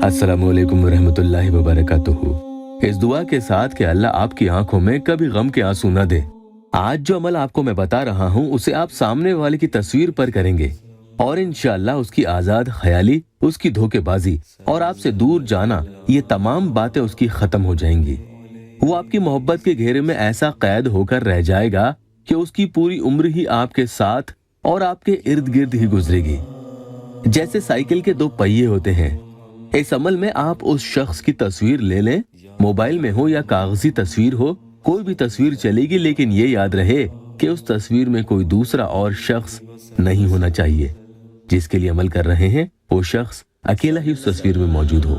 अस्सलामुअलैकुम वरहमतुल्लाहि वबरकातुहू। इस दुआ के साथ कि अल्लाह आपकी आंखों में कभी गम के आंसू न दे। आज जो अमल आपको मैं बता रहा हूँ उसे आप सामने वाले की तस्वीर पर करेंगे और इंशाअल्लाह उसकी आजाद ख्याली, उसकी धोखेबाजी और आपसे दूर जाना, ये तमाम बातें उसकी खत्म हो जाएंगी। वो आपकी मोहब्बत के घेरे में ऐसा कैद होकर रह जाएगा कि उसकी पूरी उम्र ही आपके साथ और आपके इर्द गिर्द ही गुजरेगी। जैसे साइकिल के दो पहिए होते हैं, इस अमल में आप उस शख्स की तस्वीर ले लें, मोबाइल में हो या कागजी तस्वीर हो, कोई भी तस्वीर चलेगी, लेकिन ये याद रहे कि उस तस्वीर में कोई दूसरा और शख्स नहीं होना चाहिए। जिसके लिए अमल कर रहे हैं वो शख्स अकेला ही उस तस्वीर में मौजूद हो।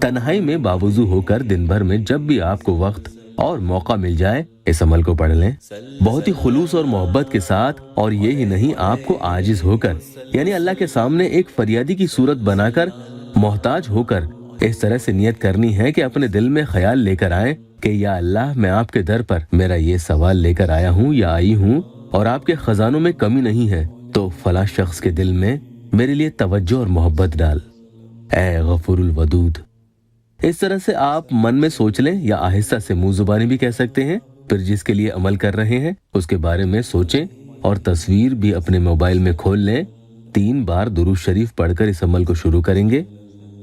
तन्हाई में बावजू होकर दिन भर में जब भी आपको वक्त और मौका मिल जाए इस अमल को पढ़ लें, बहुत ही खुलूस और मोहब्बत के साथ। और ये ही नहीं, आपको आजिज होकर यानी अल्लाह के सामने एक फरियादी की सूरत बनाकर, मोहताज होकर इस तरह से नियत करनी है कि अपने दिल में ख्याल लेकर आए कि या अल्लाह, मैं आपके दर पर मेरा ये सवाल लेकर आया हूँ या आई हूँ और आपके खजानों में कमी नहीं है, तो फला शख्स के दिल में मेरे लिए तवज्जो और मोहब्बत डाल, ऐ गफूरुल वदूद। इस तरह से आप मन में सोच लें या आहिस्ता से मुंह जुबानी भी कह सकते हैं। फिर जिसके लिए अमल कर रहे हैं उसके बारे में सोचें और तस्वीर भी अपने मोबाइल में खोल लें। 3 बार दुरूद शरीफ पढ़कर इस अमल को शुरू करेंगे।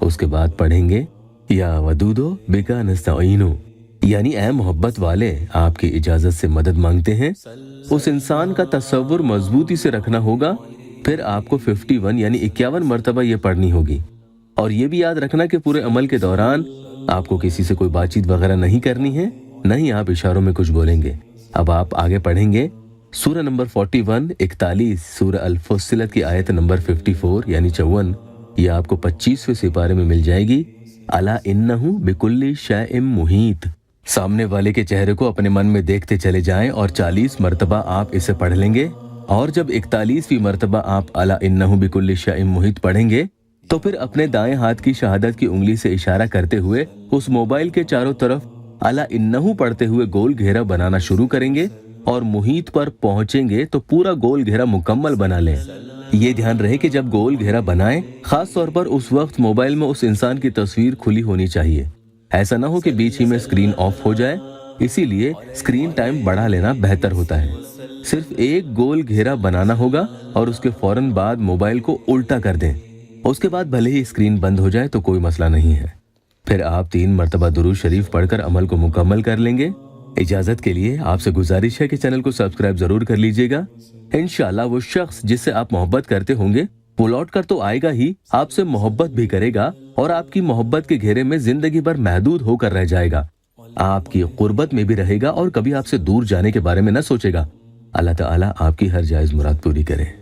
उसके बाद पढ़ेंगे या वदूदो बिका नस्तईनो, यानी ऐ मोहब्बत वाले, आपकी इजाजत से मदद मांगते हैं। उस इंसान का तस्वुर मजबूती से रखना होगा। फिर आपको 51 यानी 51 मरतबा ये पढ़नी होगी। और ये भी याद रखना कि पूरे अमल के दौरान आपको किसी से कोई बातचीत वगैरह नहीं करनी है, नहीं आप इशारों में कुछ बोलेंगे। अब आप आगे पढ़ेंगे सूरह नंबर 41, 41, सूरह अल-फुस्सिलत की आयत नंबर 54 यानी 54, ये आपको 25वें सिपारे में मिल जाएगी। अला इन्नहु बिकुल्ली शैइन मुहीत। सामने वाले के चेहरे को अपने मन में देखते चले जाएं और 40 मरतबा आप इसे पढ़ लेंगे। और जब 41वीं मरतबा आप अला इन्नहु बिकुल्ली शैइन मुहीत पढ़ेंगे तो फिर अपने दाएं हाथ की शहादत की उंगली से इशारा करते हुए उस मोबाइल के चारों तरफ अला इन्नहु पढ़ते हुए गोल घेरा बनाना शुरू करेंगे और मुहीत पर पहुंचेंगे तो पूरा गोल घेरा मुकम्मल बना लें। ये ध्यान रहे कि जब गोल घेरा बनाएं, खास तौर पर उस वक्त मोबाइल में उस इंसान की तस्वीर खुली होनी चाहिए। ऐसा ना हो कि बीच ही में स्क्रीन ऑफ हो जाए, इसीलिए स्क्रीन टाइम बढ़ा लेना बेहतर होता है। सिर्फ एक गोल घेरा बनाना होगा और उसके फौरन बाद मोबाइल को उल्टा कर दें। उसके बाद भले ही स्क्रीन बंद हो जाए तो कोई मसला नहीं है। फिर आप 3 मरतबा दुरूद शरीफ पढ़कर अमल को मुकम्मल कर लेंगे। इजाजत के लिए आपसे गुजारिश है कि चैनल को सब्सक्राइब जरूर कर लीजिएगा। इंशाअल्लाह वो शख्स जिससे आप मोहब्बत करते होंगे वो लौट कर तो आएगा ही, आपसे मोहब्बत भी करेगा और आपकी मोहब्बत के घेरे में जिंदगी भर महदूद होकर रह जाएगा। आपकी कुर्बत में भी रहेगा और कभी आपसे दूर जाने के बारे में न सोचेगा। अल्लाह ताला आपकी हर जायज मुराद पूरी करे।